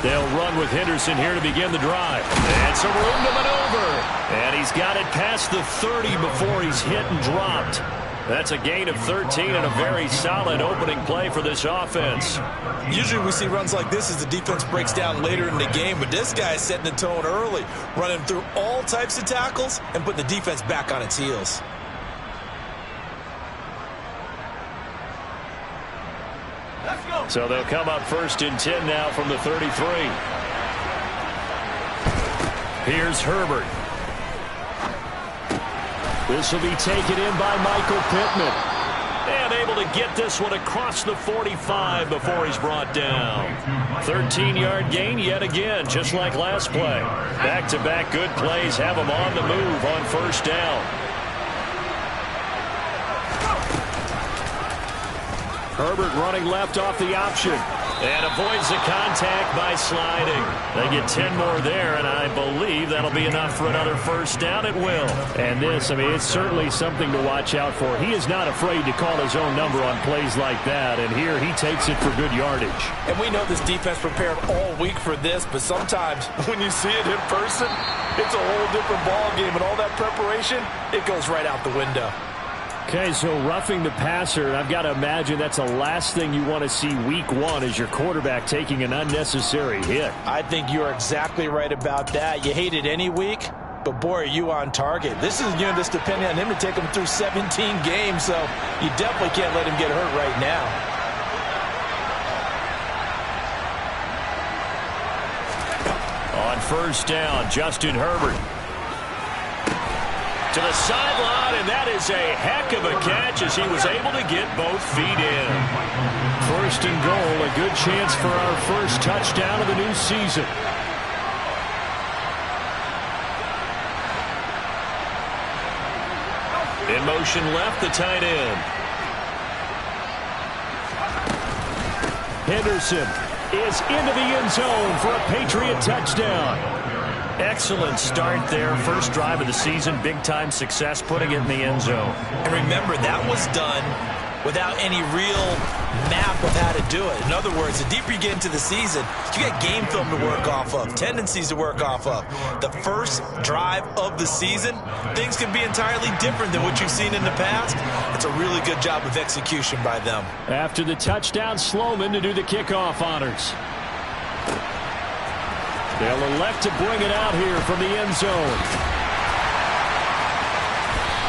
They'll run with Henderson here to begin the drive. And some room to maneuver. And he's got it past the 30 before he's hit and dropped. That's a gain of 13 and a very solid opening play for this offense. Usually we see runs like this as the defense breaks down later in the game, but this guy is setting the tone early, running through all types of tackles and putting the defense back on its heels. So they'll come up 1st and 10 now from the 33. Here's Herbert. This will be taken in by Michael Pittman. And able to get this one across the 45 before he's brought down. 13-yard gain yet again, just like last play. Back-to-back good plays have him on the move on 1st down. Herbert running left off the option and avoids the contact by sliding. They get 10 more there, and I believe that'll be enough for another 1st down. It will. And this, I mean, it's certainly something to watch out for. He is not afraid to call his own number on plays like that, and here he takes it for good yardage. And we know this defense prepared all week for this, but sometimes when you see it in person, it's a whole different ball game, and all that preparation, it goes right out the window. Okay, so roughing the passer, I've got to imagine that's the last thing you want to see week 1 as your quarterback taking an unnecessary hit. I think you're exactly right about that. You hate it any week, but boy, are you on target. This is that's depending on him to take him through 17 games, so you definitely can't let him get hurt right now. On 1st down, Justin Herbert. To the sideline, and that is a heck of a catch as he was able to get both feet in. 1st and goal, a good chance for our first touchdown of the new season. In motion left, the tight end. Henderson is into the end zone for a Patriot touchdown. Excellent start there. First drive of the season. Big-time success putting it in the end zone. And remember, that was done without any real map of how to do it. In other words, the deeper you get into the season, you got game film to work off of, tendencies to work off of. The first drive of the season, things can be entirely different than what you've seen in the past. It's a really good job of execution by them. After the touchdown, Sloman to do the kickoff honors. They'll elect to bring it out here from the end zone.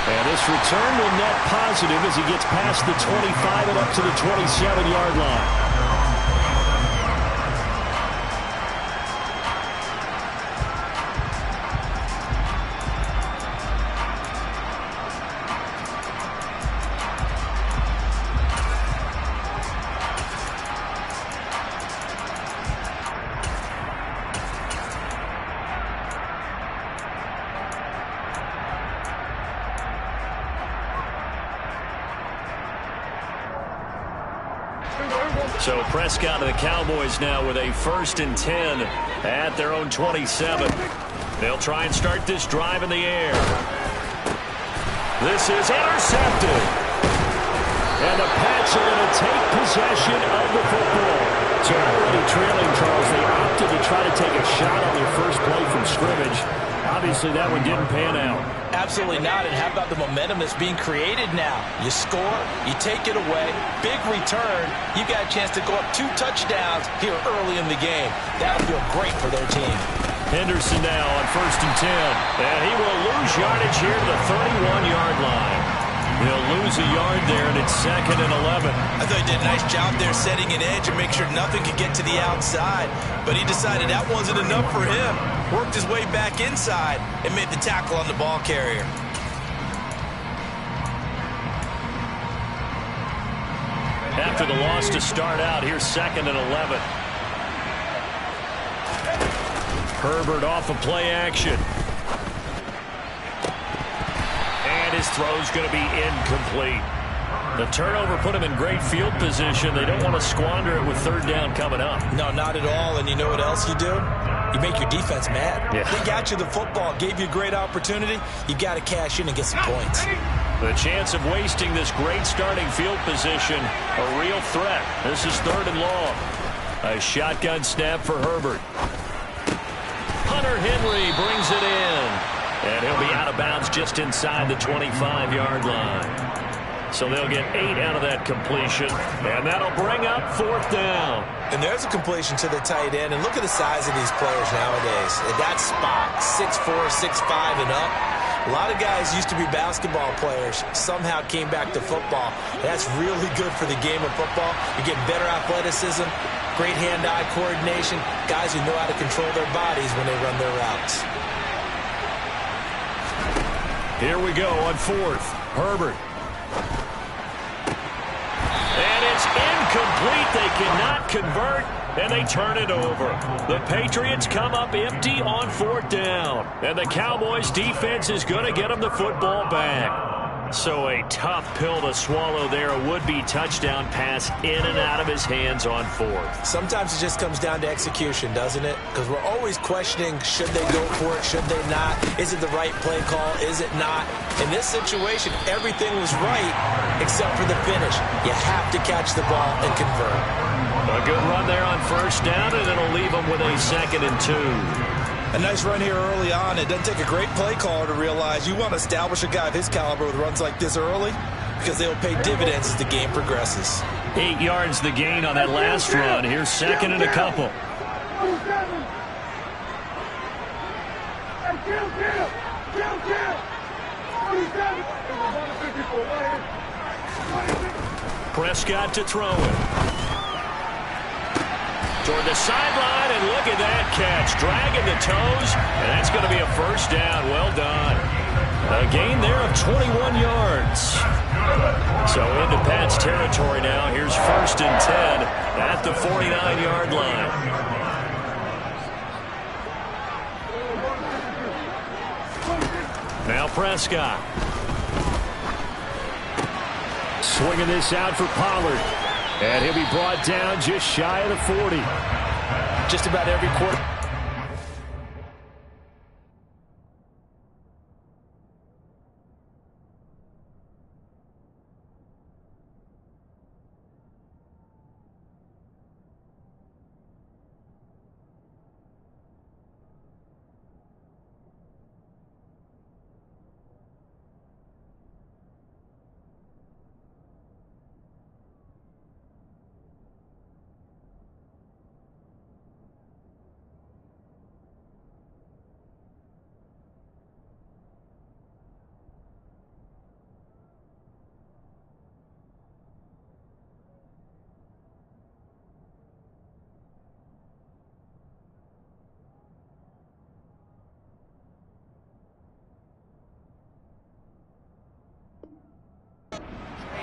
And this return will net positive as he gets past the 25 and up to the 27-yard line. So Prescott and the Cowboys now with a 1st and 10 at their own 27. They'll try and start this drive in the air. This is intercepted. And the Pats are going to take possession of the football. So already trailing, Charles, they opted to try to take a shot on their first play from scrimmage. Obviously, that one didn't pan out. Absolutely not. And how about the momentum that's being created now? You score, you take it away, big return. You got a chance to go up 2 touchdowns here early in the game. That'll feel great for their team. Henderson now on 1st and 10. And he will lose yardage here to the 31-yard line. He'll lose a yard there, and it's 2nd and 11. I thought he did a nice job there setting an edge and make sure nothing could get to the outside. But he decided that wasn't enough for him. Worked his way back inside and made the tackle on the ball carrier. After the loss to start out, here's 2nd and 11. Herbert off of play action. And his throw's going to be incomplete. The turnover put him in great field position. They don't want to squander it with 3rd down coming up. No, not at all. And you know what else you do? You make your defense mad. Yeah. They got you the football, gave you a great opportunity. You got to cash in and get some points. The chance of wasting this great starting field position, a real threat. This is 3rd and long. A shotgun snap for Herbert. Hunter Henry brings it in. And he'll be out of bounds just inside the 25-yard line. So they'll get 8 out of that completion, and that'll bring up 4th down. And there's a completion to the tight end, and look at the size of these players nowadays. At that spot, 6'4", 6'5", and up. A lot of guys used to be basketball players, somehow came back to football. That's really good for the game of football. You get better athleticism, great hand-eye coordination, guys who know how to control their bodies when they run their routes. Here we go on 4th. Herbert. And it's incomplete. They cannot convert, and they turn it over. The Patriots come up empty on 4th down, and the Cowboys' defense is going to get them the football back. So a tough pill to swallow there. A would-be touchdown pass in and out of his hands on 4th. Sometimes it just comes down to execution, doesn't it? Because we're always questioning, should they go for it, should they not? Is it the right play call, is it not? In this situation, everything was right except for the finish. You have to catch the ball and convert. A good run there on 1st down, and it'll leave them with a 2nd and 2. A nice run here early on. It doesn't take a great play caller to realize you want to establish a guy of his caliber with runs like this early because they'll pay dividends as the game progresses. 8 yards the gain on that last run. Here's 2nd and a couple. Prescott to throw it. Toward the sideline, and look at that catch. Dragging the toes, and that's going to be a 1st down. Well done. A gain there of 21 yards. So into Pat's territory now. Here's 1st and 10 at the 49-yard line. Now Prescott. Swinging this out for Pollard. And he'll be brought down just shy of the 40. Just about every quarter.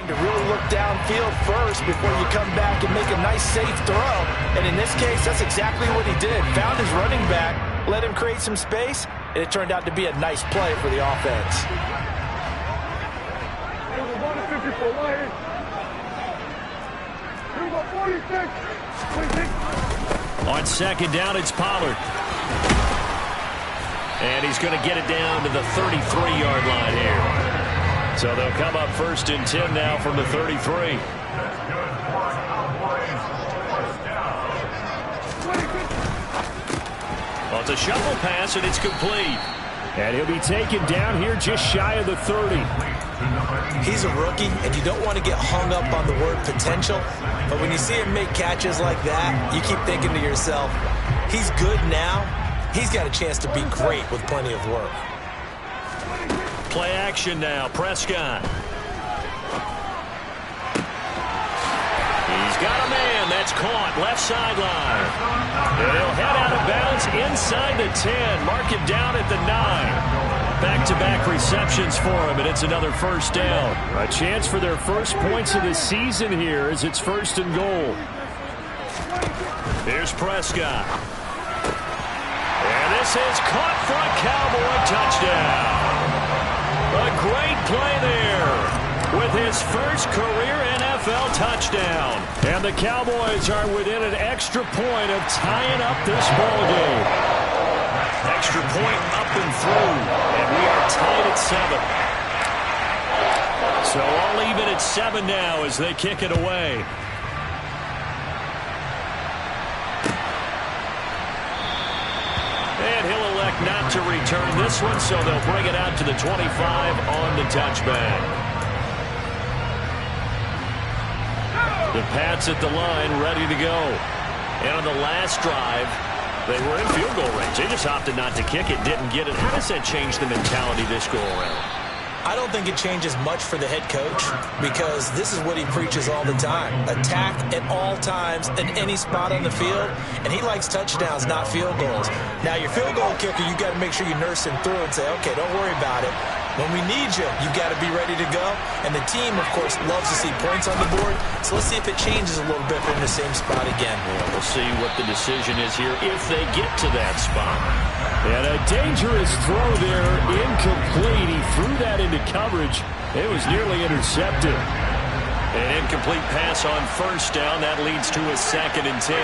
To really look downfield first before you come back and make a nice, safe throw. And in this case, that's exactly what he did. Found his running back, let him create some space, and it turned out to be a nice play for the offense. On 2nd down, it's Pollard. And he's going to get it down to the 33-yard line here. So they'll come up 1st and 10 now from the 33. Well, it's a shuffle pass, and it's complete. And he'll be taken down here just shy of the 30. He's a rookie, and you don't want to get hung up on the word potential. But when you see him make catches like that, you keep thinking to yourself, he's good now. He's got a chance to be great with plenty of work. Play action now. Prescott. He's got a man. That's caught. Left sideline. And he'll head out of bounds inside the 10. Mark him down at the 9. Back-to-back receptions for him, and it's another 1st down. A chance for their first points of the season here as it's 1st and goal. Here's Prescott. And this is caught for a Cowboy touchdown. A great play there with his first career NFL touchdown. And the Cowboys are within an extra point of tying up this ballgame. Extra point up and through, and we are tied at 7. So all even at 7 now as they kick it away. elect not to return this one, so they'll bring it out to the 25 on the touchback. The Pats at the line, ready to go. And on the last drive, they were in field goal range. They just opted not to kick it, didn't get it. How does that change the mentality this go around? I don't think it changes much for the head coach because this is what he preaches all the time. Attack at all times in any spot on the field, and he likes touchdowns, not field goals. Now, your field goal kicker, you got to make sure you nurse him through and say, okay, don't worry about it. When we need you, you got to be ready to go. And the team, of course, loves to see points on the board. So let's see if it changes a little bit from the same spot again. Yeah, we'll see what the decision is here if they get to that spot. And a dangerous throw there, incomplete. He threw that into coverage. It was nearly intercepted. An incomplete pass on first down. That leads to a 2nd and 10.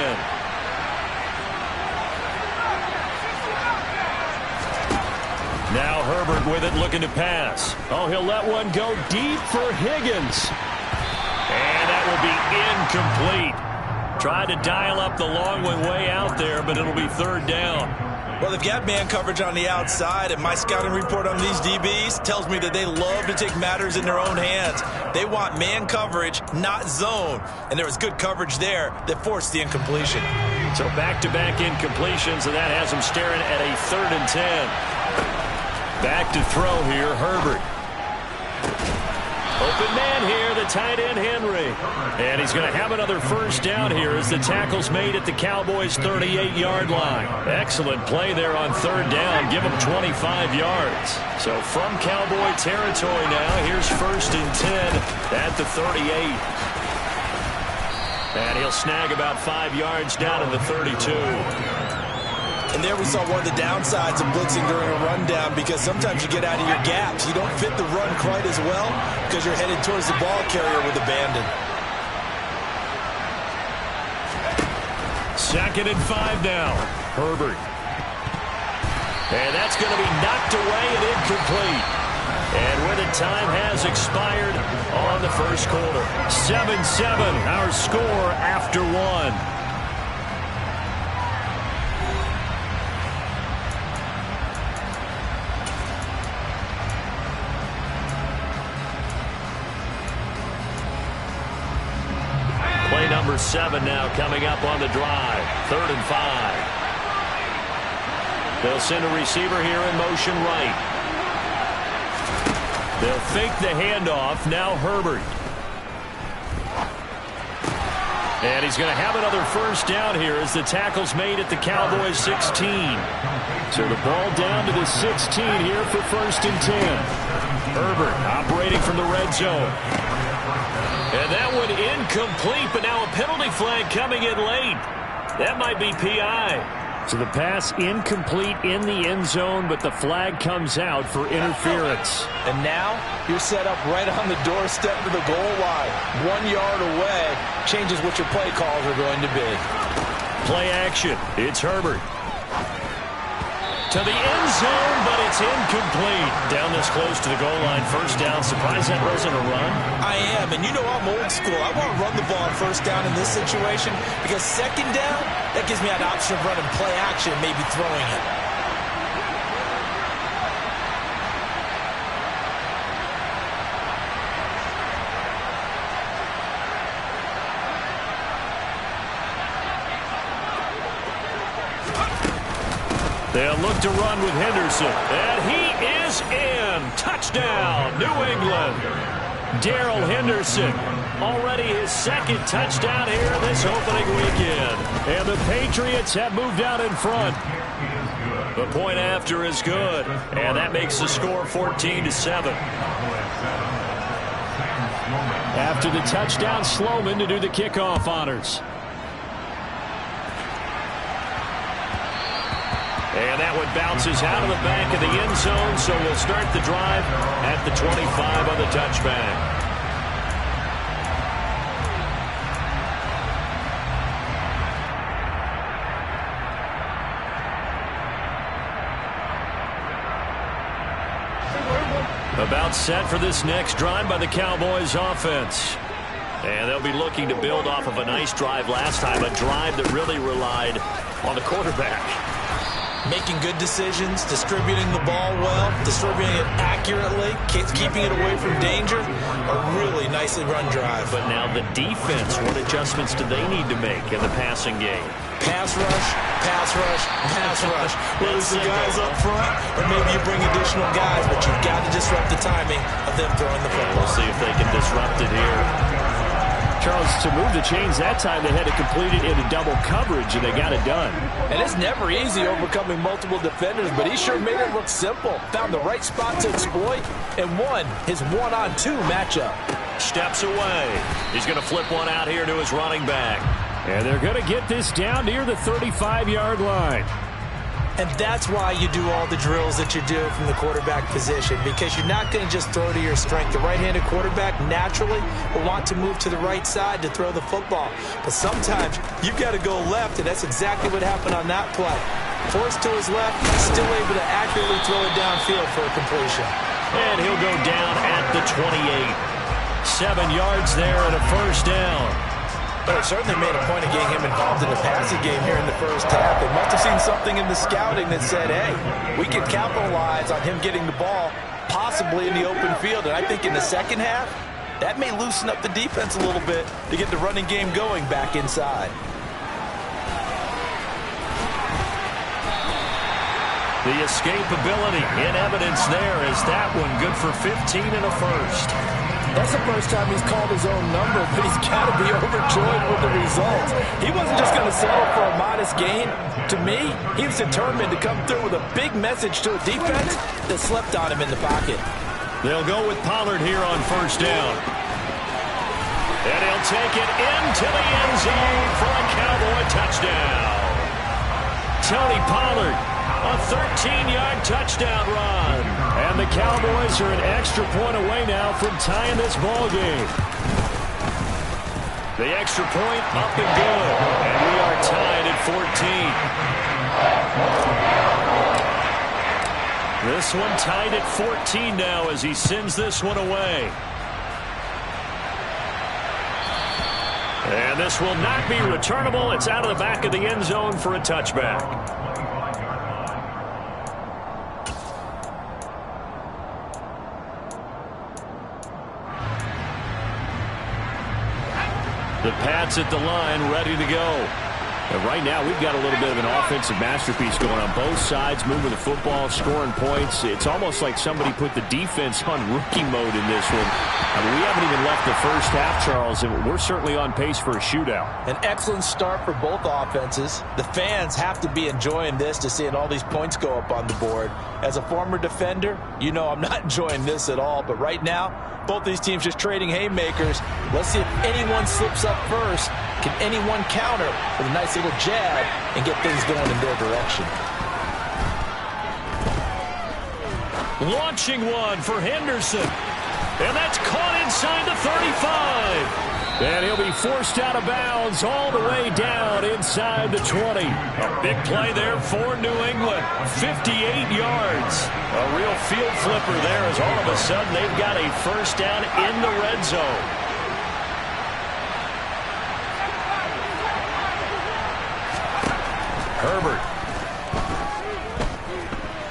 Now Herbert with it, looking to pass. Oh, he'll let one go deep for Higgins. And that will be incomplete. Tried to dial up the long one way out there, but it'll be 3rd down. Well, they've got man coverage on the outside, and my scouting report on these DBs tells me that they love to take matters in their own hands. They want man coverage, not zone. And there was good coverage there that forced the incompletion. So back-to-back incompletions, and that has them staring at a 3rd and 10. Back to throw here, Herbert. Open man here, the tight end, Henry. And he's going to have another first down here as the tackle's made at the Cowboys' 38-yard line. Excellent play there on 3rd down. Give him 25 yards. So from Cowboy territory now, here's 1st and 10 at the 38. And he'll snag about 5 yards down in the 32. And there we saw one of the downsides of blitzing during a rundown because sometimes you get out of your gaps. You don't fit the run quite as well because you're headed towards the ball carrier with abandon. 2nd and 5 now. Herbert. And that's going to be knocked away and incomplete. And where the time has expired on the first quarter. 7-7, our score after 1. Play number 7 now coming up on the drive. 3rd and 5. They'll send a receiver here in motion right. They'll fake the handoff. Now Herbert. And he's going to have another first down here as the tackle's made at the Cowboys' 16. So the ball down to the 16 here for 1st and 10. Herbert operating from the red zone. And that one incomplete, but now a penalty flag coming in late. That might be PI. So the pass incomplete in the end zone, but the flag comes out for interference. And now you're set up right on the doorstep of the goal line. 1 yard away changes what your play calls are going to be. Play action. It's Herbert. To the end zone, but it's incomplete. Down this close to the goal line. First down. Surprised that wasn't a run? I am, and you know I'm old school. I want to run the ball on first down in this situation because 2nd down, that gives me an option of running play action and maybe throwing it. They'll look to run with Henderson. And he is in. Touchdown, New England. Darrell Henderson. Already his 2nd touchdown here this opening weekend. And the Patriots have moved out in front. The point after is good. And that makes the score 14-7. After the touchdown, Sloman to do the kickoff honors. And that one bounces out of the back of the end zone, so we'll start the drive at the 25 on the touchback. About set for this next drive by the Cowboys offense. And they'll be looking to build off of a nice drive last time, a drive that really relied on the quarterback. making good decisions, distributing the ball well, distributing it accurately, keeping it away from danger. A really nicely run drive. But now the defense, what adjustments do they need to make in the passing game? Pass rush, pass rush, pass rush. Whether it's the guys up front or maybe you bring additional guys, but you've got to disrupt the timing of them throwing the football. We'll see if they can disrupt it here. Charles, to move the chains that time, they had to complete it into double coverage, and they got it done. And it's never easy overcoming multiple defenders, but he sure made it look simple. Found the right spot to exploit and won his one-on-two matchup. Steps away. He's going to flip one out here to his running back. And they're going to get this down near the 35-yard line. And that's why you do all the drills that you do from the quarterback position, because you're not going to just throw to your strength. The right-handed quarterback naturally will want to move to the right side to throw the football. But sometimes you've got to go left, and that's exactly what happened on that play. Forced to his left, still able to accurately throw it downfield for a completion. And he'll go down at the 28. 7 yards there and a first down. But it certainly made a point of getting him involved in the passing game here in the first half. They must have seen something in the scouting that said, hey, we can capitalize on him getting the ball possibly in the open field. And I think in the second half, that may loosen up the defense a little bit to get the running game going back inside. The escapability in evidence there as that one good for 15 and a first. That's the first time he's called his own number, but he's got to be overjoyed with the results. He wasn't just going to settle for a modest gain. To me, he was determined to come through with a big message to a defense that slept on him in the pocket. They'll go with Pollard here on first down. And he'll take it into the end zone for a Cowboy touchdown. Tony Pollard, a 13-yard touchdown run. And the Cowboys are an extra point away now from tying this ball game. The extra point up and good. And we are tied at 14. This one tied at 14 now as he sends this one away. And this will not be returnable. It's out of the back of the end zone for a touchback. The Pats at the line, ready to go. And right now, we've got a little bit of an offensive masterpiece going on both sides, moving the football, scoring points. It's almost like somebody put the defense on rookie mode in this one. I mean, we haven't even left the first half, Charles, and we're certainly on pace for a shootout. An excellent start for both offenses. The fans have to be enjoying this to seeing all these points go up on the board. As a former defender, you know I'm not enjoying this at all, but right now, both these teams just trading haymakers. Let's see if anyone slips up first. Can anyone counter with a nice little jab and get things going in their direction? Launching one for Henderson. And that's caught inside the 35. And he'll be forced out of bounds all the way down inside the 20. A big play there for New England. 58 yards. A real field flipper there as all of a sudden they've got a first down in the red zone. Herbert.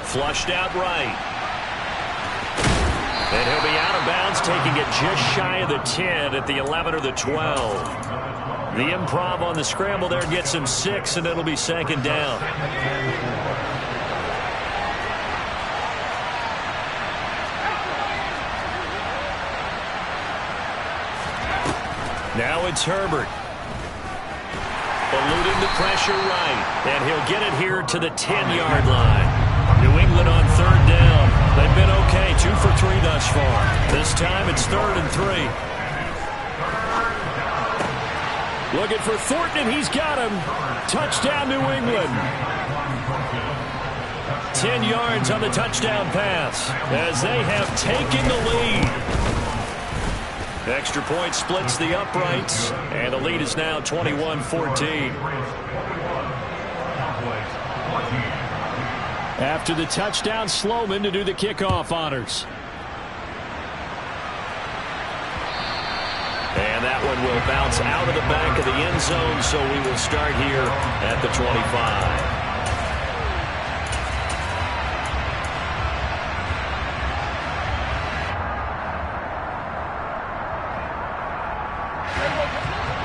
Flushed out right. And he'll be out of bounds, taking it just shy of the 10 at the 11 or the 12. The improv on the scramble there gets him 6, and it'll be second down. Now it's Herbert. Eluding the pressure right. And he'll get it here to the 10-yard line. New England on third down. They've been okay, 2 for 3 thus far. This time it's 3rd and 3. Looking for Thornton, and he's got him. Touchdown, New England. 10 yards on the touchdown pass as they have taken the lead. Extra point splits the uprights, and the lead is now 21-14. After the touchdown, Sloman to do the kickoff honors. And that one will bounce out of the back of the end zone, so we will start here at the 25.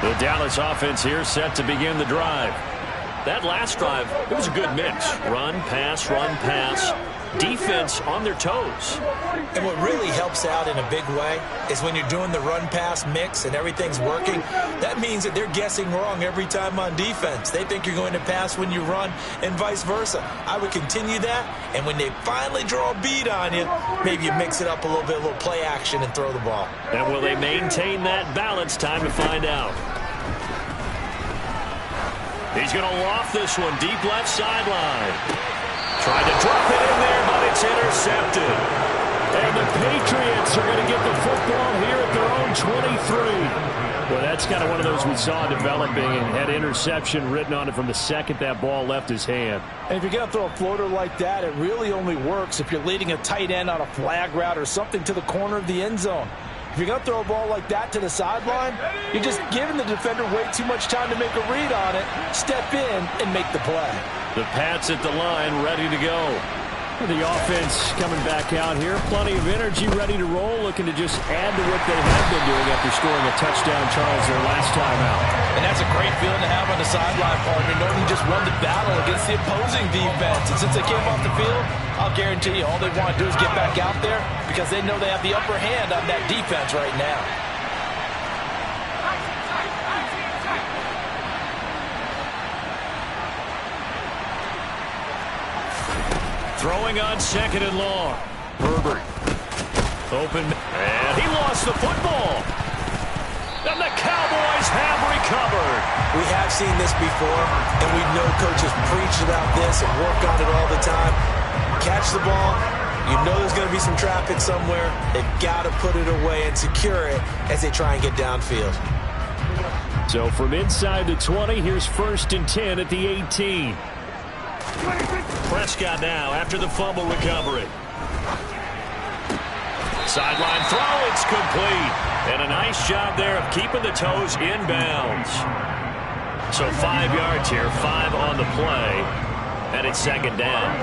The Dallas offense here set to begin the drive. That last drive, it was a good mix. Run, pass, defense on their toes. And what really helps out in a big way is when you're doing the run-pass mix and everything's working, that means that they're guessing wrong every time on defense. They think you're going to pass when you run and vice versa. I would continue that, and when they finally draw a bead on you, maybe you mix it up a little bit, a little play action, and throw the ball. And will they maintain that balance? Time to find out. He's going to loft this one deep left sideline. Tried to drop it in there, but it's intercepted. And the Patriots are going to get the football here at their own 23. Well, that's kind of one of those we saw developing and had interception written on it from the second that ball left his hand. And if you're going to throw a floater like that, it really only works if you're leading a tight end on a flag route or something to the corner of the end zone. If you're going to throw a ball like that to the sideline, you're just giving the defender way too much time to make a read on it, step in, and make the play. The Pats at the line, ready to go. The offense coming back out here. Plenty of energy, ready to roll, looking to just add to what they have been doing after scoring a touchdown, Charles, their last time out. And that's a great feeling to have on the sideline, partner, knowing you just won the battle against the opposing defense. And since they came off the field, I'll guarantee you all they want to do is get back out there because they know they have the upper hand on that defense right now. Throwing on second and long. Herbert. Open. And he lost the football. And the Cowboys have recovered. We have seen this before, and we know coaches preach about this and work on it all the time. Catch the ball. You know there's going to be some traffic somewhere. They've got to put it away and secure it as they try and get downfield. So from inside the 20, here's 1st and 10 at the 18. Prescott now after the fumble recovery. Sideline throw, it's complete. And a nice job there of keeping the toes inbounds. So 5 yards here, 5 on the play. And it's second down.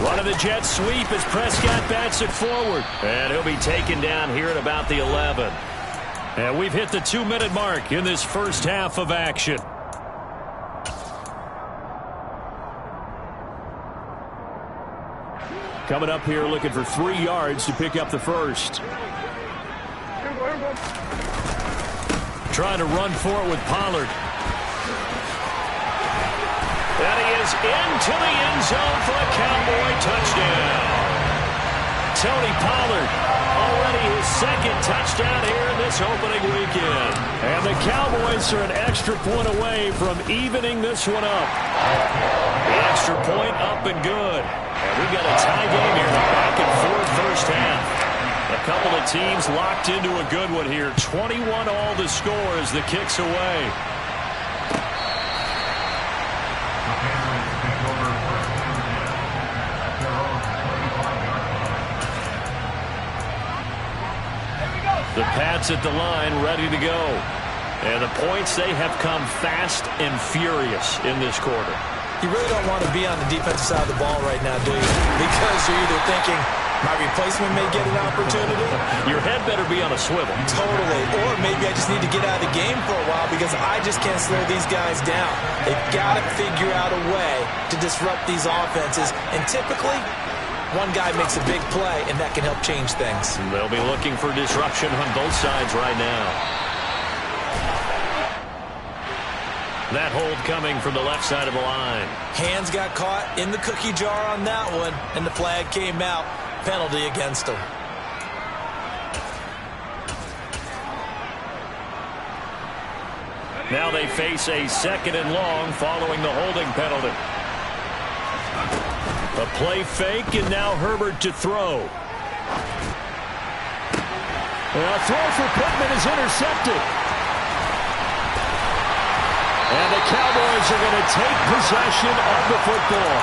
One of the Jets sweep as Prescott bats it forward. And he'll be taken down here at about the 11. And we've hit the 2-minute mark in this first half of action. Coming up here looking for 3 yards to pick up the first. Trying to run for it with Pollard. And he is into the end zone for a Cowboy touchdown. Tony Pollard, already his second touchdown here in this opening weekend. And the Cowboys are an extra point away from evening this one up. The extra point up and good. And we've got a tie game here, back and forth first half. A couple of teams locked into a good one here. 21 all the score as the kick's away. The Pats at the line, ready to go. And the points, they have come fast and furious in this quarter. You really don't want to be on the defensive side of the ball right now, do you? Because you're either thinking, my replacement may get an opportunity. Your head better be on a swivel. Totally. Or maybe I just need to get out of the game for a while because I just can't slow these guys down. They've got to figure out a way to disrupt these offenses. And typically, one guy makes a big play, and that can help change things. They'll be looking for disruption on both sides right now. That hold coming from the left side of the line. Hands got caught in the cookie jar on that one, and the flag came out. Penalty against him. Now they face a second and long following the holding penalty. A play fake, and now Herbert to throw. A throw for Pittman is intercepted. And the Cowboys are going to take possession of the football.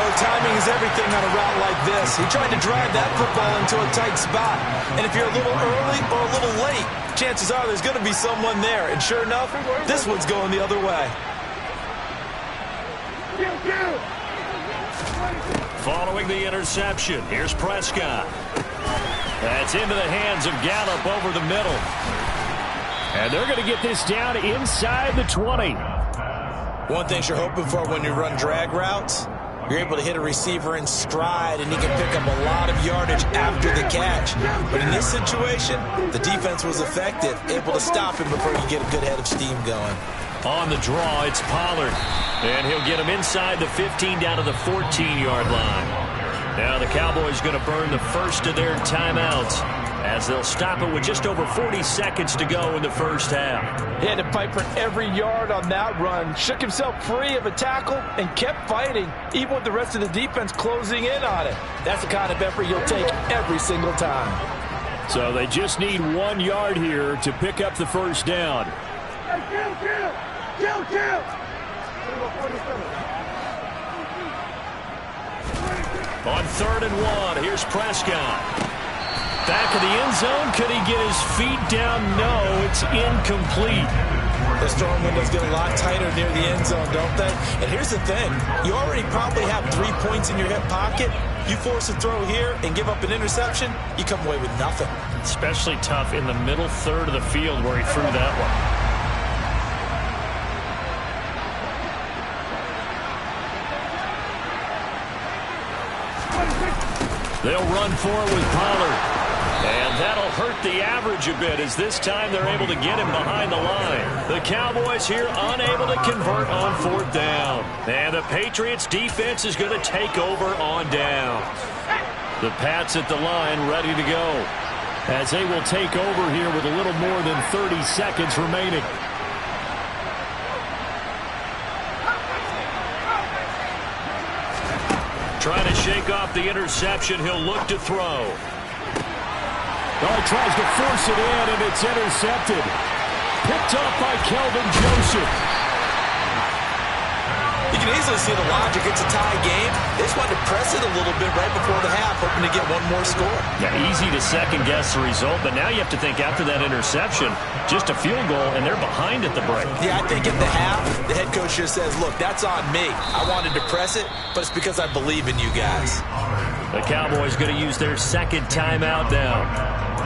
Oh, timing is everything on a route like this. He tried to drive that football into a tight spot. And if you're a little early or a little late, chances are there's going to be someone there. And sure enough, this one's going the other way. Following the interception, here's Prescott. That's into the hands of Gallup over the middle. And they're going to get this down inside the 20. One thing you're hoping for when you run drag routes, you're able to hit a receiver in stride, and he can pick up a lot of yardage after the catch. But in this situation, the defense was effective, able to stop him before you get a good head of steam going. On the draw, it's Pollard. And he'll get him inside the 15 down to the 14-yard line. Now the Cowboys going to burn the first of their timeouts as they'll stop it with just over 40 seconds to go in the first half. He had to fight for every yard on that run, shook himself free of a tackle, and kept fighting, even with the rest of the defense closing in on it. That's the kind of effort you'll take every single time. So they just need 1 yard here to pick up the first down. On 3rd and 1, here's Prescott. Back of the end zone. Could he get his feet down? No, it's incomplete. The storm windows get a lot tighter near the end zone, don't they? And here's the thing. You already probably have 3 points in your hip pocket. You force a throw here and give up an interception, you come away with nothing. Especially tough in the middle third of the field where he threw that one. They'll run for it with Pollard. And that'll hurt the average a bit as this time they're able to get him behind the line. The Cowboys here unable to convert on 4th down. And the Patriots defense is going to take over on down. The Pats at the line ready to go as they will take over here with a little more than 30 seconds remaining. Trying to shake off the interception. He'll look to throw. Oh, he tries to force it in, and it's intercepted. Picked up by Kelvin Joseph. You can easily see the logic. It's a tie game. They just wanted to press it a little bit right before the half, hoping to get one more score. Yeah, easy to second-guess the result, but now you have to think after that interception, just a field goal, and they're behind at the break. Yeah, I think at the half, the head coach just says, look, that's on me. I wanted to press it, but it's because I believe in you guys. The Cowboys going to use their second timeout now,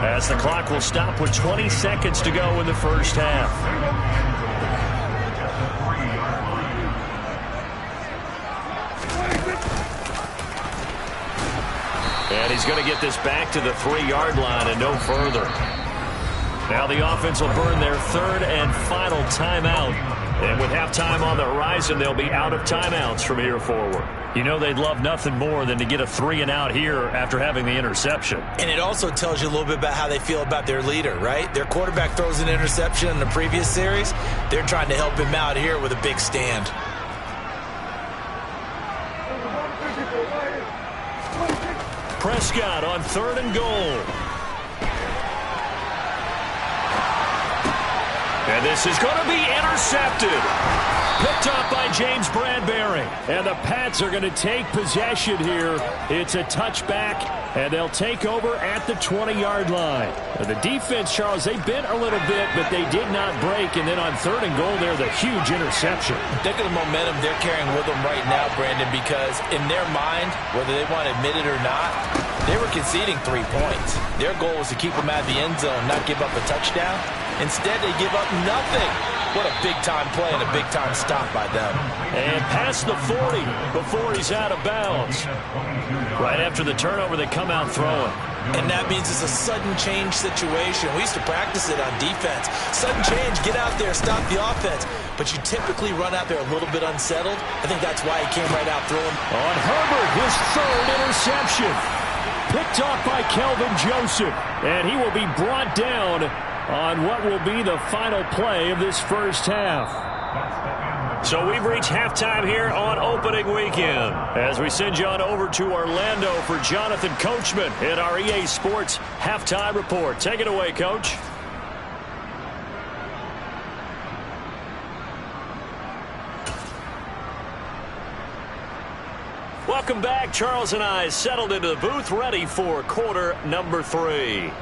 as the clock will stop with 20 seconds to go in the first half. And he's going to get this back to the 3-yard line and no further. Now the offense will burn their 3rd and final timeout. And with halftime on the horizon, they'll be out of timeouts from here forward. You know they'd love nothing more than to get a 3-and-out here after having the interception. And it also tells you a little bit about how they feel about their leader, right? Their quarterback throws an interception in the previous series. They're trying to help him out here with a big stand. Prescott on 3rd and goal. And this is going to be intercepted. Picked off by James Bradbury. And the Pats are going to take possession here. It's a touchback, and they'll take over at the 20-yard line. The defense, Charles, they bent a little bit, but they did not break. And then on 3rd and goal, there's a huge interception. Think of the momentum they're carrying with them right now, Brandon, because in their mind, whether they want to admit it or not, they were conceding 3 points. Their goal was to keep them out of the end zone, not give up a touchdown. Instead, they give up nothing. What a big-time play and a big-time stop by them. And past the 40 before he's out of bounds. Right after the turnover, they come out throwing. And that means it's a sudden change situation. We used to practice it on defense. Sudden change, get out there, stop the offense. But you typically run out there a little bit unsettled. I think that's why he came right out throwing. On Herbert, his 3rd interception. Picked off by Kelvin Joseph. And he will be brought down on what will be the final play of this first half. So we've reached halftime here on opening weekend as we send you on over to Orlando for Jonathan Coachman in our EA Sports Halftime Report. Take it away, Coach. Welcome back. Charles and I settled into the booth ready for quarter number 3.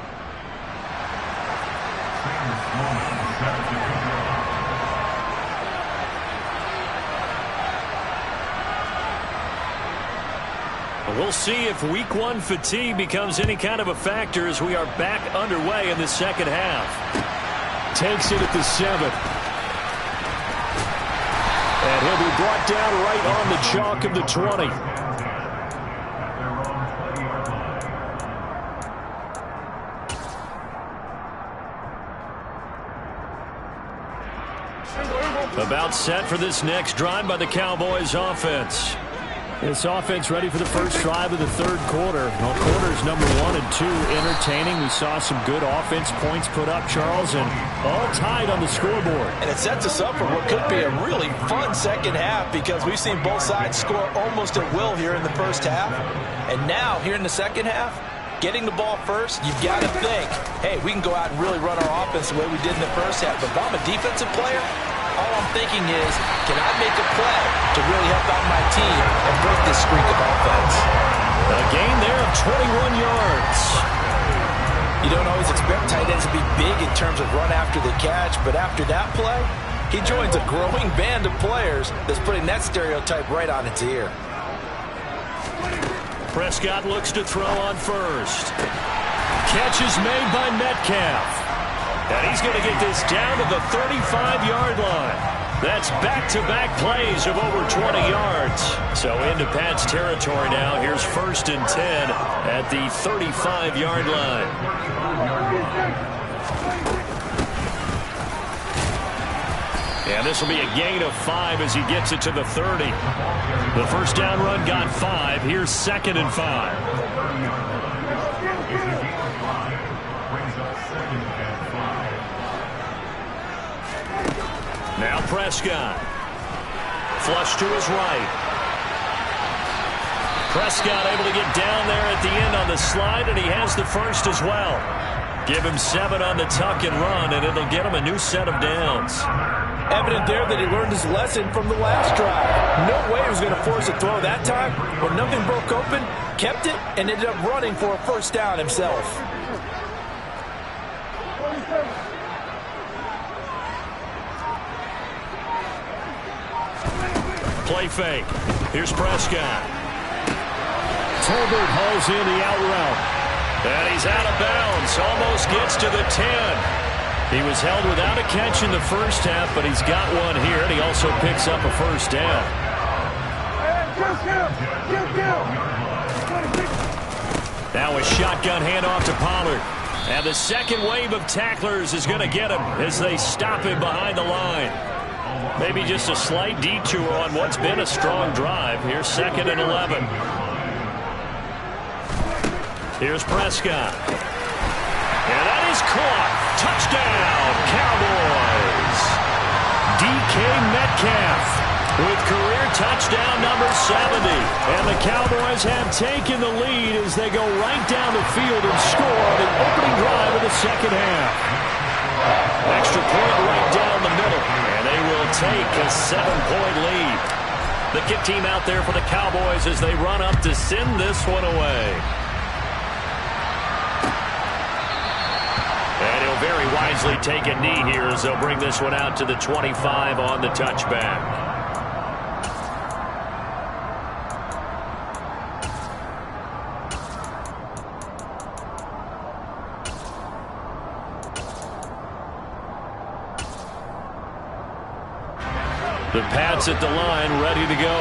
We'll see if week one fatigue becomes any kind of a factor as we are back underway in the second half. Takes it at the 7. And he'll be brought down right on the chalk of the 20. About set for this next drive by the Cowboys offense. This offense ready for the first drive of the third quarter. Well, quarters number 1 and 2 entertaining. We saw some good offense points put up, Charles, and all tied on the scoreboard. And it sets us up for what could be a really fun second half because we've seen both sides score almost at will here in the first half. And now, here in the second half, getting the ball first, you've got to think, hey, we can go out and really run our offense the way we did in the first half. But if I'm a defensive player, all I'm thinking is, can I make a play to really help out my team and break this streak of offense? A gain there of 21 yards. You don't always expect tight ends to be big in terms of run after the catch, but after that play, he joins a growing band of players that's putting that stereotype right on its ear. Prescott looks to throw on first. Catch is made by Metcalf. And he's going to get this down to the 35-yard line. That's back-to-back plays of over 20 yards. So into Pat's territory now. Here's 1st and 10 at the 35-yard line. And this will be a gain of 5 as he gets it to the 30. The first down run got 5. Here's 2nd and 5. Now Prescott. Flush to his right. Prescott able to get down there at the end on the slide, and he has the first as well. Give him 7 on the tuck and run, and it'll get him a new set of downs. Evident there that he learned his lesson from the last drive. No way he was going to force a throw that time. When nothing broke open, kept it, and ended up running for a first down himself. Play fake. Here's Prescott. Tolbert hauls in the out route. And he's out of bounds. Almost gets to the 10. He was held without a catch in the first half, but he's got one here, and he also picks up a first down. Now a shotgun handoff to Pollard. And the second wave of tacklers is going to get him as they stop him behind the line. Maybe just a slight detour on what's been a strong drive. Here's 2nd and 11. Here's Prescott. And that is caught. Touchdown, Cowboys. DK Metcalf with career touchdown number 70. And the Cowboys have taken the lead as they go right down the field and score on the opening drive of the second half. Extra point right down the middle, and they will take a 7-point lead. The kick team out there for the Cowboys as they run up to send this one away. And he'll very wisely take a knee here as they'll bring this one out to the 25 on the touchback. The Pats at the line, ready to go.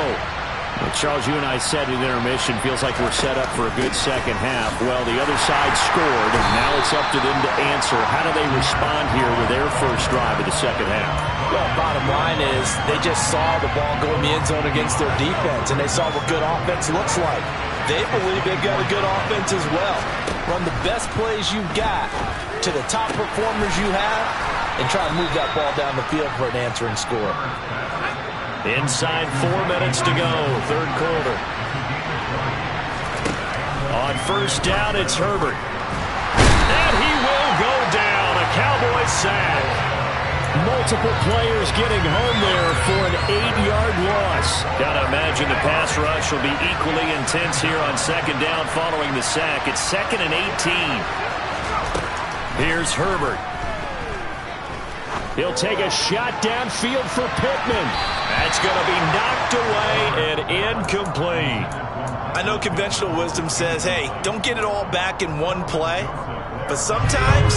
Well, Charles, you and I said in intermission, feels like we're set up for a good second half. Well, the other side scored, and now it's up to them to answer. How do they respond here with their first drive of the second half? Well, bottom line is they just saw the ball go in the end zone against their defense, and they saw what good offense looks like. They believe they've got a good offense as well. Run the best plays you've got to the top performers you have, and try to move that ball down the field for an answering score. Inside 4 minutes to go, third quarter. On first down, it's Herbert. And he will go down. A Cowboy sack. Multiple players getting home there for an 8-yard loss. Gotta imagine the pass rush will be equally intense here on second down following the sack. It's 2nd and 18. Here's Herbert. He'll take a shot downfield for Pittman. That's going to be knocked away and incomplete. I know conventional wisdom says, hey, don't get it all back in one play. But sometimes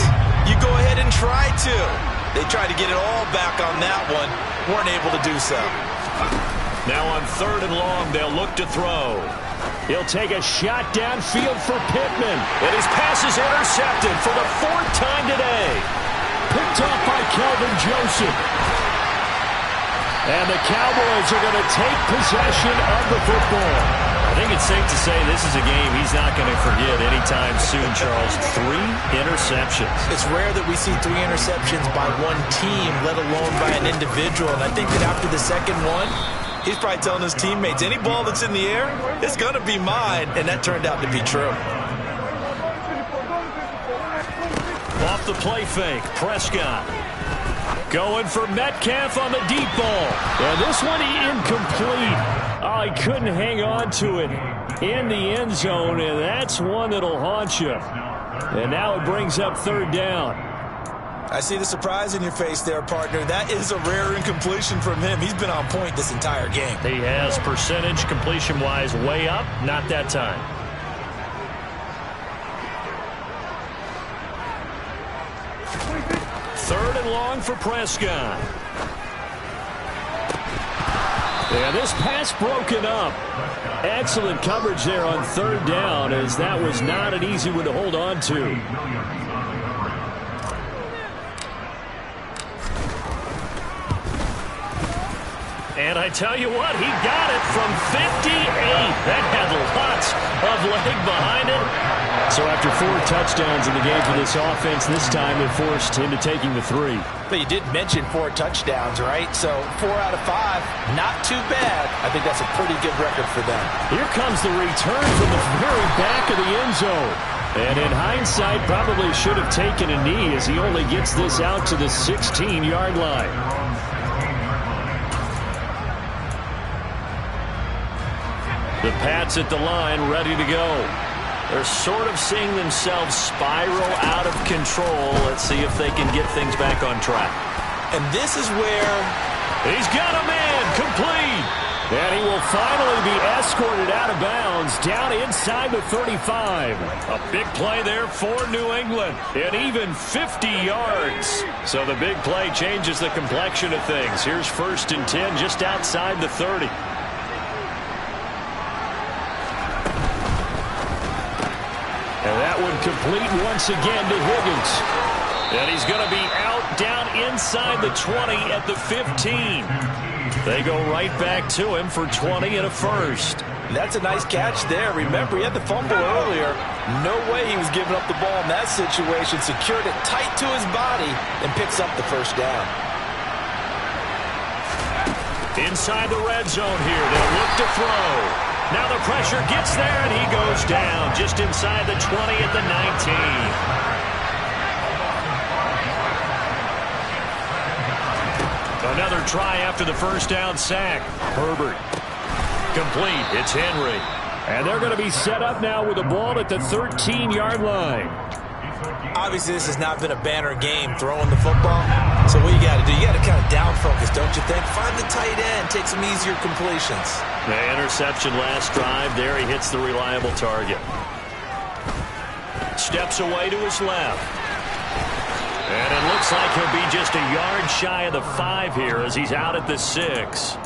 you go ahead and try to. They tried to get it all back on that one. Weren't able to do so. Now on 3rd and long, they'll look to throw. He'll take a shot downfield for Pittman. And his pass is intercepted for the 4th time today. Picked off by Kelvin Joseph. And the Cowboys are going to take possession of the football. I think it's safe to say this is a game he's not going to forget anytime soon, Charles. 3 interceptions. It's rare that we see 3 interceptions by one team, let alone by an individual. And I think that after the second one, he's probably telling his teammates, any ball that's in the air, it's going to be mine. And that turned out to be true. Off the play fake, Prescott. Going for Metcalf on the deep ball. And this one incomplete. Oh, he couldn't hang on to it in the end zone, and that's one that'll haunt you. And now it brings up 3rd down. I see the surprise in your face there, partner. That is a rare incompletion from him. He's been on point this entire game. He has percentage completion-wise way up, not that time. 3rd and long for Prescott. And this pass broken up. Excellent coverage there on 3rd down, as that was not an easy one to hold on to. And I tell you what, he got it from 58. That had lots of leg behind it. So after 4 touchdowns in the game for this offense, this time it forced him to taking the 3. But you did mention 4 touchdowns, right? So 4 out of 5, not too bad. I think that's a pretty good record for them. Here comes the return from the very back of the end zone. And in hindsight, probably should have taken a knee as he only gets this out to the 16-yard line. The Pats at the line, ready to go. They're sort of seeing themselves spiral out of control. Let's see if they can get things back on track. And this is where he's got a man complete. And he will finally be escorted out of bounds down inside the 35. A big play there for New England. And even 50 yards. So the big play changes the complexion of things. Here's 1st and 10 just outside the 30. And that one complete once again to Higgins. And he's going to be out down inside the 20 at the 15. They go right back to him for 20 and a 1st. That's a nice catch there. Remember, he had the fumble earlier. No way he was giving up the ball in that situation. Secured it tight to his body and picks up the 1st down. Inside the red zone here. They'll look to throw. Now the pressure gets there, and he goes down just inside the 20 at the 19. Another try after the 1st down sack. Herbert. Complete. It's Henry. And they're going to be set up now with the ball at the 13-yard line. Obviously, this has not been a banner game throwing the football. So what you got to do, you got to kind of down focus, don't you think? Find the tight end, take some easier completions. The interception last drive. There he hits the reliable target. Steps away to his left. And it looks like he'll be just a yard shy of the 5 here as he's out at the 6.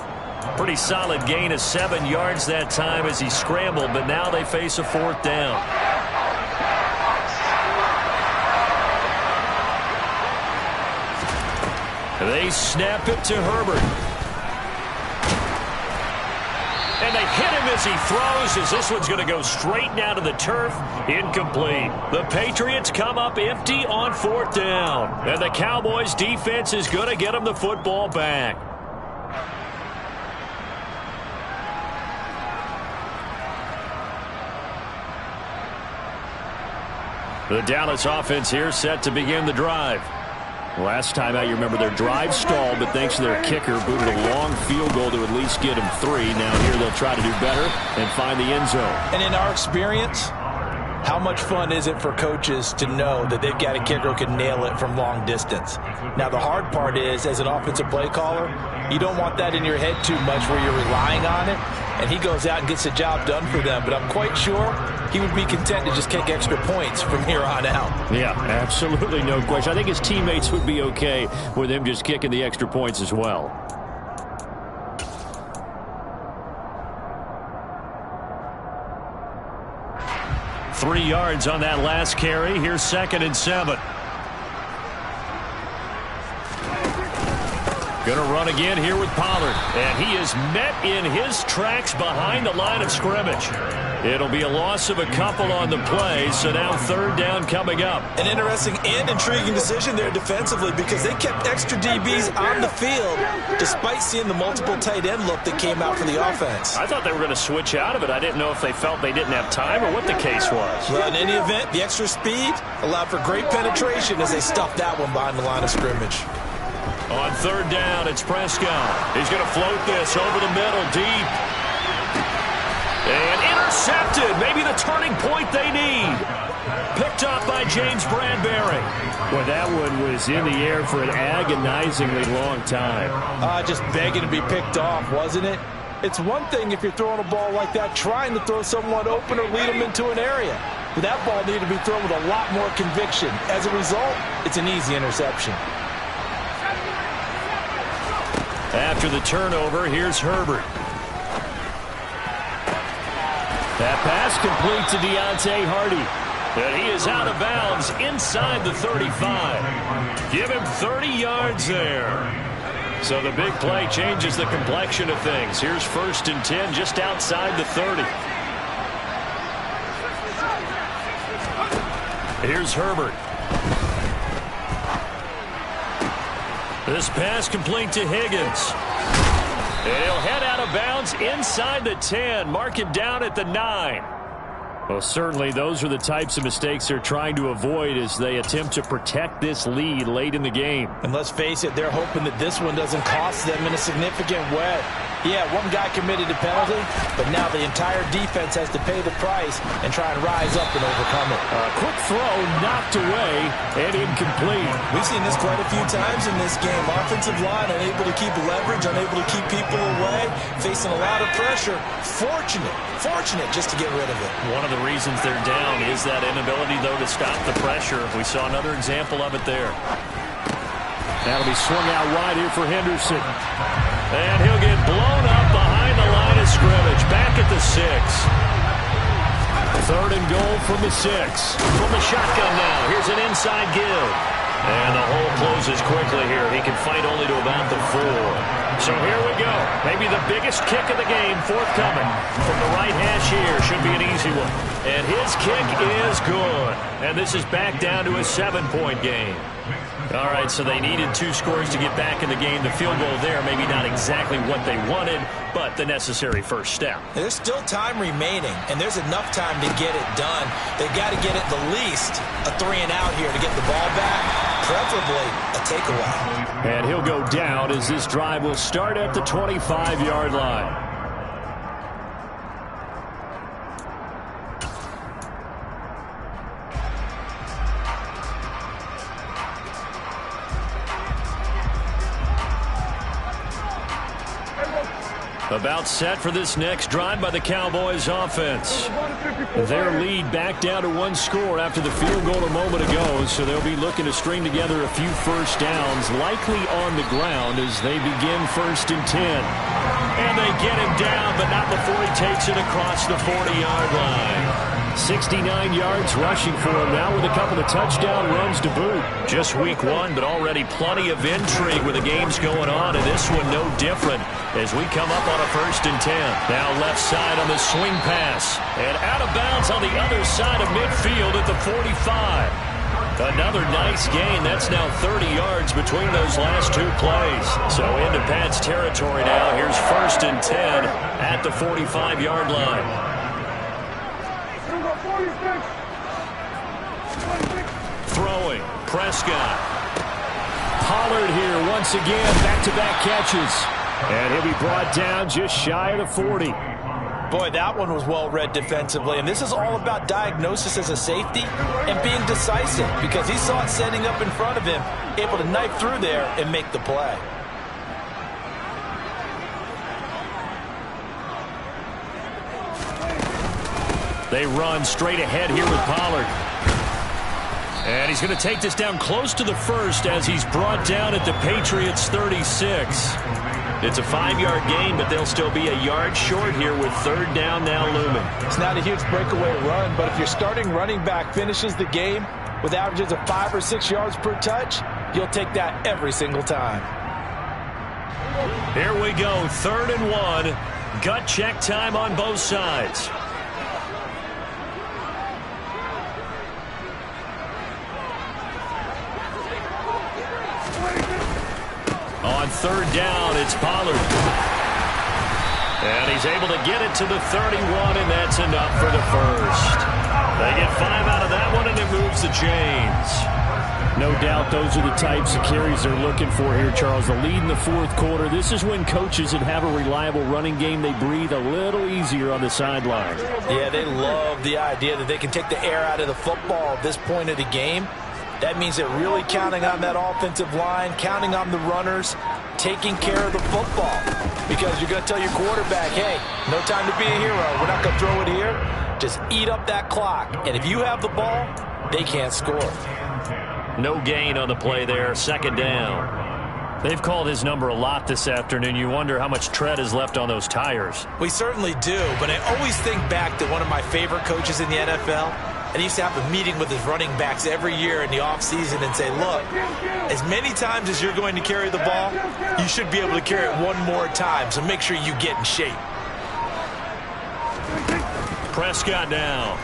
Pretty solid gain of 7 yards that time as he scrambled, but now they face a 4th down. They snap it to Herbert. And they hit him as he throws, as this one's going to go straight down to the turf. Incomplete. The Patriots come up empty on 4th down. And the Cowboys defense is going to get them the football back. The Dallas offense here set to begin the drive. Last time out, you remember their drive stalled, but thanks to their kicker, booted a long field goal to at least get them 3. Now here they'll try to do better and find the end zone. And in our experience, How much fun is it for coaches to know that they've got a kicker who can nail it from long distance? Now, the hard part is, as an offensive play caller, you don't want that in your head too much where you're relying on it, and he goes out and gets the job done for them. But I'm quite sure he would be content to just kick extra points from here on out. Yeah, absolutely no question. I think his teammates would be okay with him just kicking the extra points as well. Three yards on that last carry. Here's 2nd and 7. Going to run again here with Pollard. And he is met in his tracks behind the line of scrimmage. It'll be a loss of a couple on the play, so now 3rd down coming up. An interesting and intriguing decision there defensively because they kept extra DBs on the field despite seeing the multiple tight end look that came out for the offense. I thought they were going to switch out of it. I didn't know if they felt they didn't have time or what the case was. Well, in any event, the extra speed allowed for great penetration as they stuffed that one behind the line of scrimmage. On 3rd down, it's Prescott. He's going to float this over the middle, deep. And intercepted. Maybe the turning point they need. Picked up by James Bradbury. Well, that one was in the air for an agonizingly long time. Just begging to be picked off, wasn't it? It's one thing if you're throwing a ball like that, trying to throw someone open or lead them into an area. But that ball needed to be thrown with a lot more conviction. As a result, it's an easy interception. After the turnover, here's Herbert. That pass complete to Deontay Hardy. And he is out of bounds inside the 35. Give him 30 yards there. So the big play changes the complexion of things. Here's 1st and 10 just outside the 30. Here's Herbert. This pass complete to Higgins. And he'll head out of bounds inside the 10. Mark it down at the 9. Well, certainly those are the types of mistakes they're trying to avoid as they attempt to protect this lead late in the game. And let's face it, they're hoping that this one doesn't cost them in a significant way. Yeah, one guy committed a penalty, but now the entire defense has to pay the price and try and rise up and overcome it. Quick throw knocked away and incomplete. We've seen this quite a few times in this game. Offensive line unable to keep leverage, unable to keep people away, facing a lot of pressure. Fortunate just to get rid of it. One of the reasons they're down is that inability, though, to stop the pressure. We saw another example of it there. That'll be swung out wide here for Henderson. And he'll get blown up behind the line of scrimmage. Back at the 6. 3rd and goal from the 6. From the shotgun now. Here's an inside give. And the hole closes quickly here. He can fight only to about the 4. So here we go. Maybe the biggest kick of the game forthcoming from the right hash here. Should be an easy one. And his kick is good. And this is back down to a 7-point game. All right, so they needed 2 scores to get back in the game. The field goal there, maybe not exactly what they wanted, but the necessary first step. There's still time remaining, and there's enough time to get it done. They've got to get at the least a 3 and out here to get the ball back, preferably a takeaway. And he'll go down as this drive will start at the 25-yard line. About set for this next drive by the Cowboys offense. Their lead back down to 1 score after the field goal a moment ago, so they'll be looking to string together a few first downs, likely on the ground as they begin 1st and 10. And they get him down, but not before he takes it across the 40-yard line. 69 yards rushing for him now with a couple of touchdown runs to boot. Just week 1, but already plenty of intrigue with the games going on, and this one no different as we come up on a 1st and 10. Now left side on the swing pass, and out of bounds on the other side of midfield at the 45. Another nice gain. That's now 30 yards between those last 2 plays. So into Pat's territory now. Here's 1st and 10 at the 45-yard line. Throwing, Prescott. Pollard here once again, back-to-back catches. And he'll be brought down just shy of the 40. Boy, that one was well read defensively, and this is all about diagnosis as a safety and being decisive because he saw it setting up in front of him, able to knife through there and make the play. They run straight ahead here with Pollard. And he's going to take this down close to the first as he's brought down at the Patriots' 36. It's a 5-yard gain, but they'll still be a yard short here with third down now looming. It's not a huge breakaway run, but if your starting running back finishes the game with averages of 5 or 6 yards per touch, you'll take that every single time. Here we go, 3rd and 1. Gut check time on both sides. On 3rd down, it's Pollard. And he's able to get it to the 31, and that's enough for the first. They get 5 out of that one, and it moves the chains. No doubt those are the types of carries they're looking for here, Charles. The lead in the 4th quarter. This is when coaches that have a reliable running game, they breathe a little easier on the sideline. Yeah, they love the idea that they can take the air out of the football at this point of the game. That means they're really counting on that offensive line, counting on the runners, taking care of the football. Because you're going to tell your quarterback, hey, no time to be a hero. We're not going to throw it here. Just eat up that clock. And if you have the ball, they can't score. No gain on the play there, 2nd down. They've called his number a lot this afternoon. You wonder how much tread is left on those tires. We certainly do, but I always think back to one of my favorite coaches in the NFL. And he used to have a meeting with his running backs every year in the offseason and say, look, as many times as you're going to carry the ball, you should be able to carry it one more time, so make sure you get in shape. Prescott now.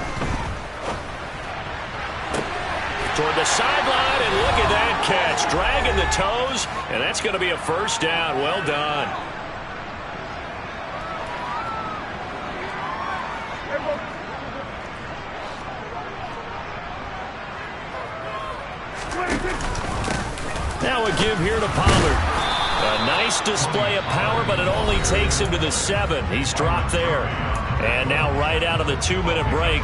Toward the sideline, and look at that catch. Dragging the toes, and that's going to be a first down. Well done. Now a give here to Pollard. A nice display of power, but it only takes him to the 7. He's dropped there. And now right out of the 2-minute break,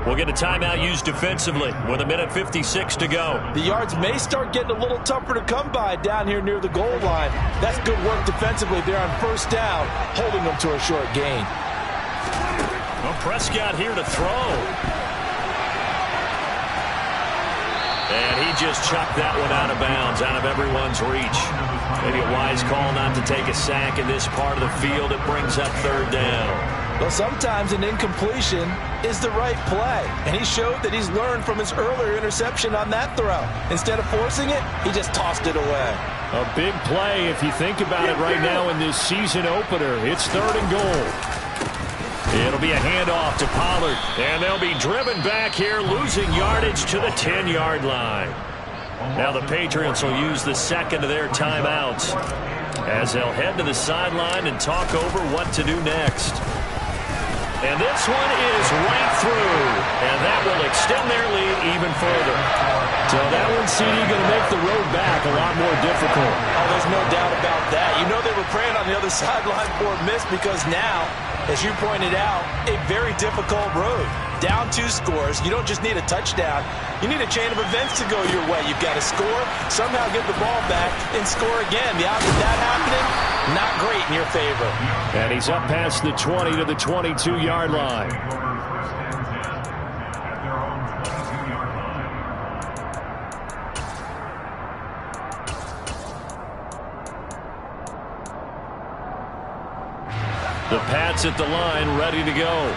we'll get a timeout used defensively with 1:56 to go. The yards may start getting a little tougher to come by down here near the goal line. That's good work defensively there on 1st down, holding them to a short gain. Well, Prescott here to throw. And he just chucked that one out of bounds, out of everyone's reach. Maybe a wise call not to take a sack in this part of the field. It brings up 3rd down. Well, sometimes an incompletion is the right play. And he showed that he's learned from his earlier interception on that throw. Instead of forcing it, he just tossed it away. A big play if you think about it right now in this season opener. It's 3rd and goal. It'll be a handoff to Pollard, and they'll be driven back here, losing yardage to the 10-yard line. Now the Patriots will use the 2nd of their timeouts as they'll head to the sideline and talk over what to do next. And this one is right through, and that will extend their lead even further. So that one, CD, going to make the road back a lot more difficult. Oh, there's no doubt about that. You know they were praying on the other sideline for a miss because now, as you pointed out, a very difficult road. Down 2 scores. You don't just need a touchdown. You need a chain of events to go your way. You've got to score, somehow get the ball back, and score again. The odds of that happening, not great in your favor. And he's up past the 20 to the 22-yard line. The Pats at the line, ready to go.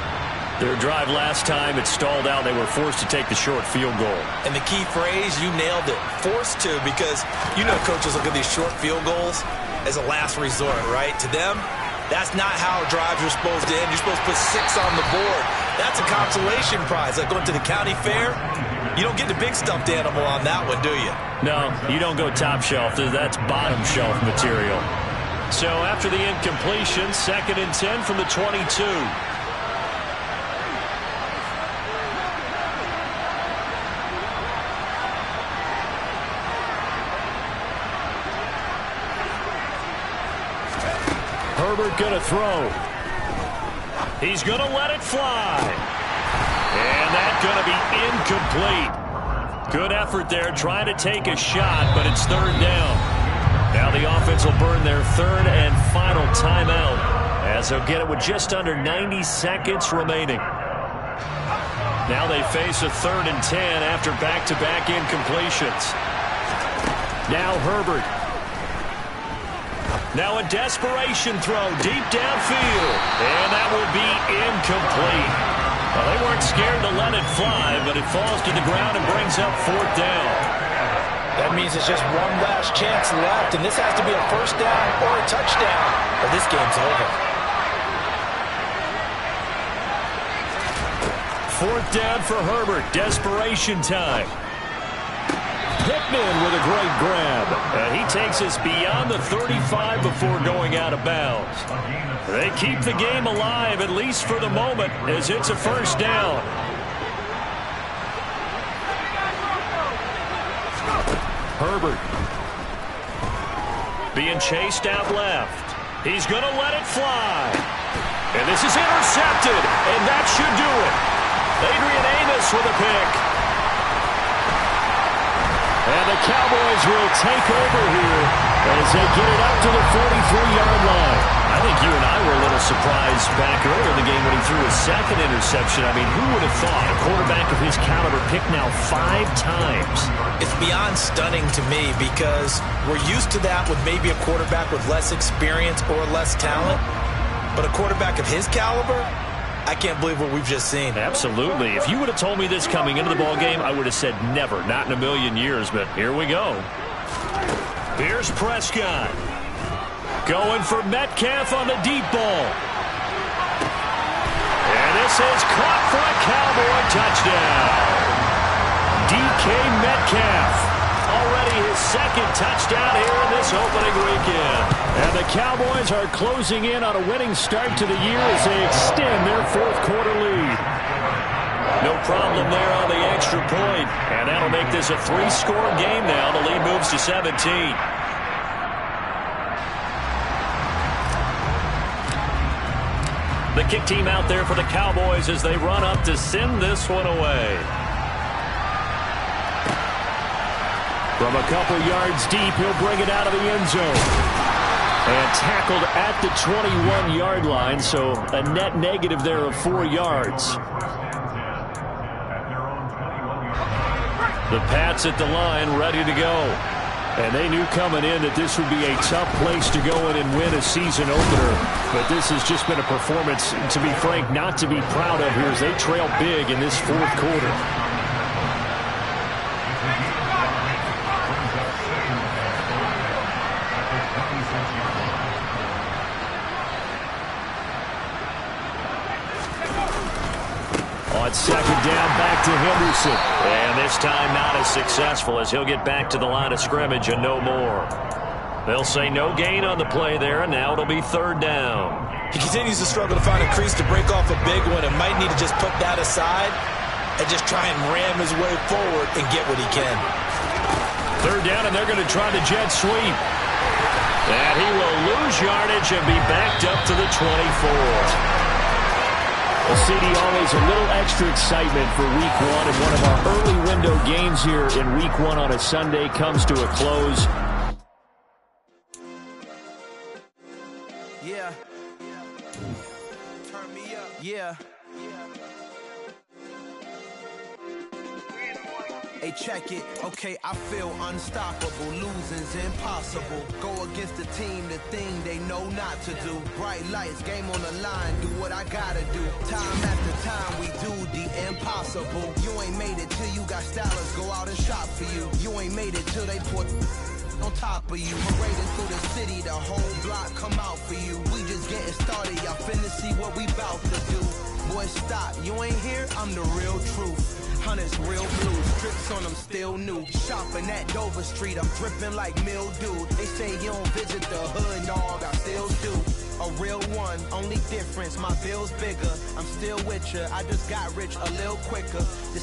Their drive last time, it stalled out. They were forced to take the short field goal. And the key phrase, you nailed it, forced to, because you know coaches look at these short field goals as a last resort, right? To them, that's not how drives are supposed to end. You're supposed to put 6 on the board. That's a consolation prize. Like going to the county fair, you don't get the big stuffed animal on that one, do you? No, you don't go top shelf. That's bottom shelf material. So after the incompletion, 2nd and 10 from the 22. Herbert going to throw. He's going to let it fly. And that's going to be incomplete. Good effort there trying to take a shot, but it's third down. Now the offense will burn their third and final timeout as they'll get it with just under 90 seconds remaining. Now they face a 3rd and 10 after back-to-back incompletions. Now Herbert. Now a desperation throw deep downfield. And that will be incomplete. Well, they weren't scared to let it fly, but it falls to the ground and brings up 4th down. That means it's just one last chance left, and this has to be a first down or a touchdown, or this game's over. 4th down for Herbert. Desperation time. Pittman with a great grab. And he takes us beyond the 35 before going out of bounds. They keep the game alive, at least for the moment, as it's a first down. Herbert being chased out left. He's going to let it fly. And this is intercepted, and that should do it. Adrian Amos with a pick. And the Cowboys will take over here as they get it up to the 43-yard line. I think you and I were a little surprised back earlier in the game when he threw his 2nd interception. I mean, who would have thought a quarterback of his caliber picked now 5 times? It's beyond stunning to me because we're used to that with maybe a quarterback with less experience or less talent. But a quarterback of his caliber, I can't believe what we've just seen. Absolutely. If you would have told me this coming into the ball game, I would have said never, not in a million years, but here we go. Here's Prescott. Going for Metcalf on the deep ball. And this is caught for a Cowboy touchdown. DK Metcalf. Already his 2nd touchdown here in this opening weekend. And the Cowboys are closing in on a winning start to the year as they extend their 4th quarter lead. No problem there on the extra point. And that'll make this a 3-score game now. The lead moves to 17. The kick team out there for the Cowboys as they run up to send this one away. From a couple yards deep, he'll bring it out of the end zone. And tackled at the 21-yard line, so a net negative there of 4 yards. The Pats at the line, ready to go. And they knew coming in that this would be a tough place to go in and win a season opener. But this has just been a performance, to be frank, not to be proud of here as they trail big in this 4th quarter. On 2nd down, back to Henderson. And this time not as successful as he'll get back to the line of scrimmage and no more. They'll say no gain on the play there, and now it'll be 3rd down. He continues to struggle to find a crease to break off a big one and might need to just put that aside and just try and ram his way forward and get what he can. 3rd down, and they're going to try the jet sweep. And he will lose yardage and be backed up to the 24. Well, CD, always a little extra excitement for Week 1, and one of our early window games here in Week 1 on a Sunday comes to a close. Yeah. Turn me up. Yeah. Hey, check it. Okay, I feel unstoppable. Losing's impossible. Go against the team, the thing they know not to do. Bright lights, game on the line. Do what I gotta do. Time after time, we do the impossible. You ain't made it till you got stylers go out and shop for you. You ain't made it till they put on top of you. Parading through the city, the whole block come out for you. We just getting started. Y'all finna see what we bout to do. Boy, stop. You ain't here? I'm the real truth. Hunters real blue, strips on them still new. Shopping at Dover Street, I'm dripping like mildew. They say you don't visit the hood, dog, I still do. A real one, only difference, my bill's bigger. I'm still with ya, I just got rich a little quicker.